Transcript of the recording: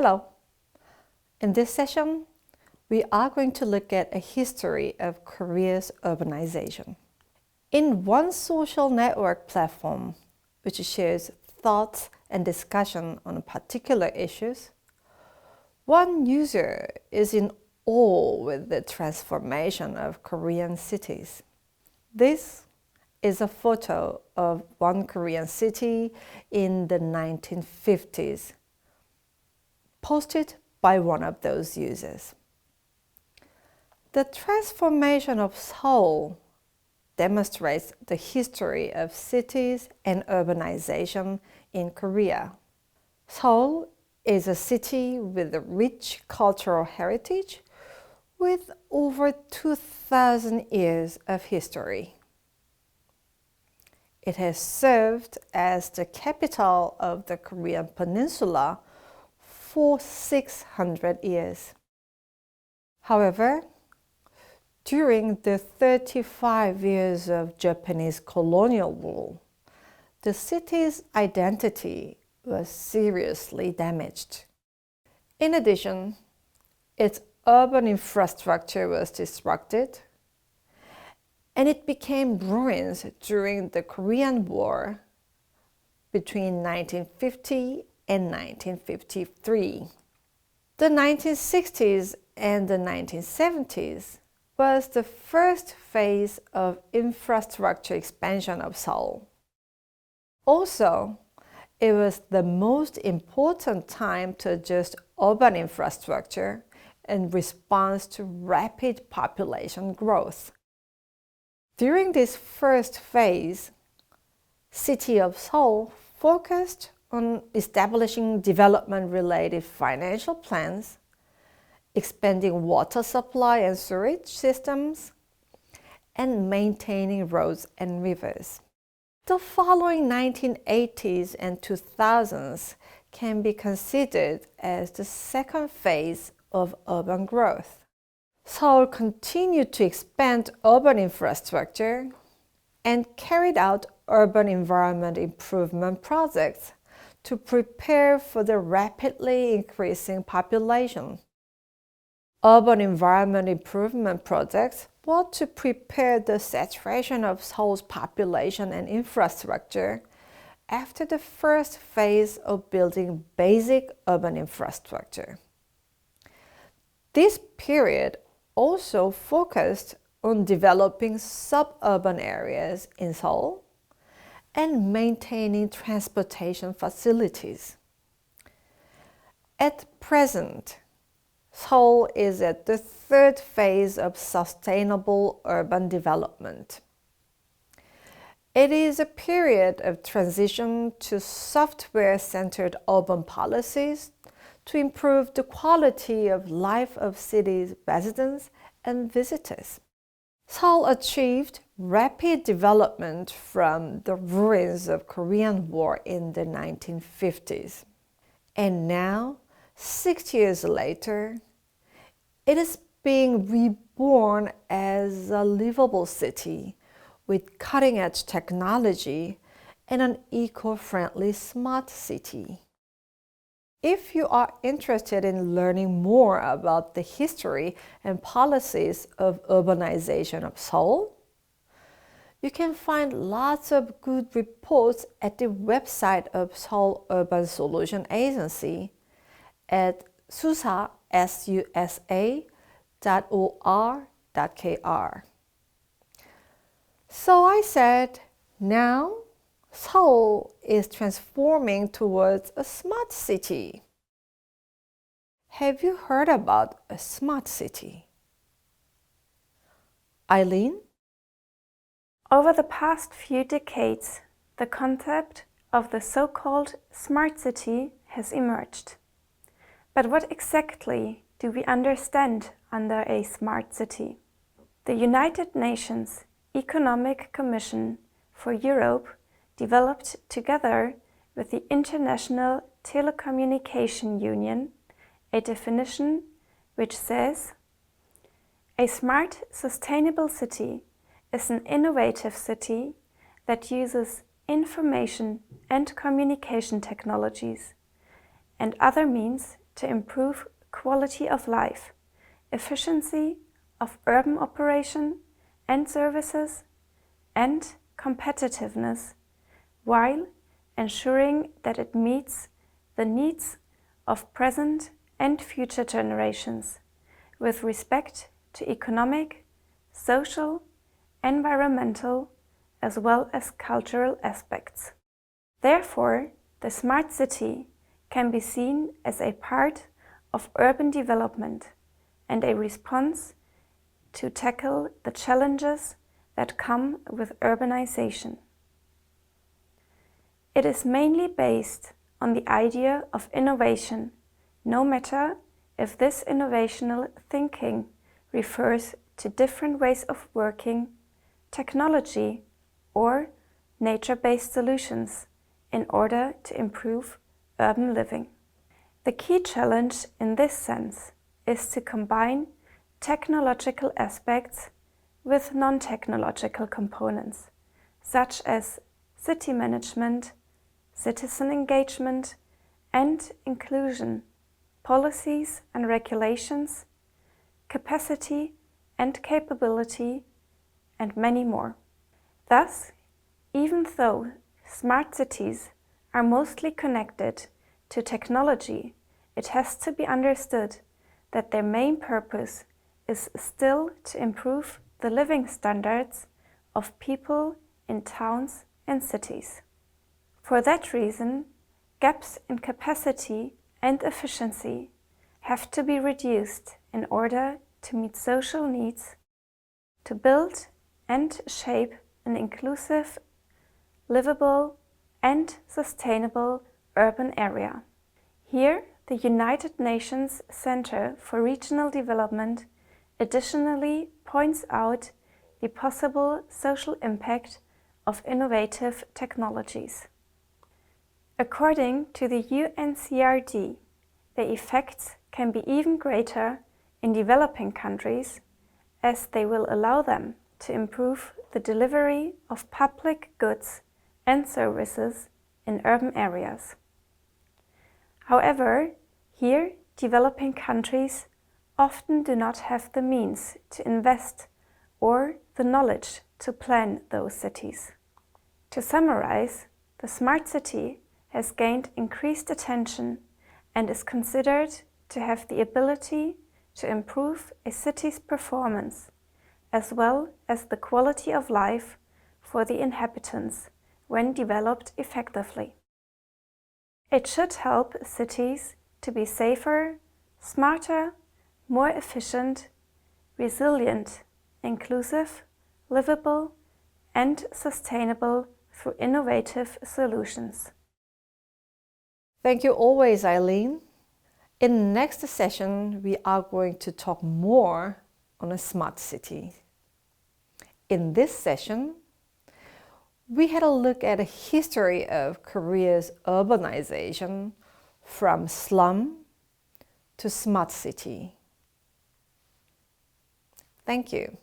Hello. In this session, we are going to look at a history of Korea's urbanization. In one social network platform, which shares thoughts and discussion on particular issues, one user is in awe with the transformation of Korean cities. This is a photo of one Korean city in the 1950s, posted by one of those users. The transformation of Seoul demonstrates the history of cities and urbanization in Korea. Seoul is a city with a rich cultural heritage with over 2,000 years of history. It has served as the capital of the Korean peninsula for 600 years. However, during the 35 years of Japanese colonial rule, the city's identity was seriously damaged. In addition, its urban infrastructure was disrupted, and it became ruins during the Korean War between 1950 and 1953. The 1960s and the 1970s was the first phase of infrastructure expansion of Seoul. Also, it was the most important time to adjust urban infrastructure in response to rapid population growth. During this first phase, City of Seoul focused on establishing development-related financial plans, expanding water supply and sewage systems, and maintaining roads and rivers. The following 1980s and 2000s can be considered as the second phase of urban growth. Seoul continued to expand urban infrastructure and carried out urban environment improvement projects to prepare for the rapidly increasing population. Urban environment improvement projects were to prepare the saturation of Seoul's population and infrastructure after the first phase of building basic urban infrastructure. This period also focused on developing suburban areas in Seoul and maintaining transportation facilities. At present, Seoul is at the third phase of sustainable urban development. It is a period of transition to software-centered urban policies to improve the quality of life of city's residents and visitors. Seoul achieved rapid development from the ruins of Korean War in the 1950s. And now, 6 years later, it is being reborn as a livable city with cutting-edge technology and an eco-friendly smart city. If you are interested in learning more about the history and policies of urbanization of Seoul, you can find lots of good reports at the website of Seoul Urban Solution Agency at susa.or.kr. So I said, now Seoul is transforming towards a smart city. Have you heard about a smart city? Eileen? Over the past few decades, the concept of the so-called smart city has emerged. But what exactly do we understand under a smart city? The United Nations Economic Commission for Europe developed together with the International Telecommunication Union a definition which says, a smart, sustainable city is an innovative city that uses information and communication technologies and other means to improve quality of life, efficiency of urban operation and services, and competitiveness, while ensuring that it meets the needs of present and future generations with respect to economic, social, environmental, as well as cultural aspects. Therefore, the smart city can be seen as a part of urban development and a response to tackle the challenges that come with urbanization. It is mainly based on the idea of innovation, no matter if this innovational thinking refers to different ways of working, technology, or nature-based solutions in order to improve urban living. The key challenge in this sense is to combine technological aspects with non-technological components, such as city management, citizen engagement, and inclusion, policies and regulations, capacity and capability, and many more. Thus, even though smart cities are mostly connected to technology, it has to be understood that their main purpose is still to improve the living standards of people in towns and cities. For that reason, gaps in capacity and efficiency have to be reduced in order to meet social needs, to build and shape an inclusive, livable, and sustainable urban area. Here, the United Nations Center for Regional Development additionally points out the possible social impact of innovative technologies. According to the UNCRD, the effects can be even greater in developing countries, as they will allow them to improve the delivery of public goods and services in urban areas. However, here developing countries often do not have the means to invest or the knowledge to plan those cities. To summarize, the smart city has gained increased attention and is considered to have the ability to improve a city's performance, as well as the quality of life for the inhabitants when developed effectively. It should help cities to be safer, smarter, more efficient, resilient, inclusive, livable, and sustainable through innovative solutions. Thank you always, Eileen. In the next session, we are going to talk more on a smart city. In this session, we had a look at the history of Korea's urbanization from slum to smart city. Thank you.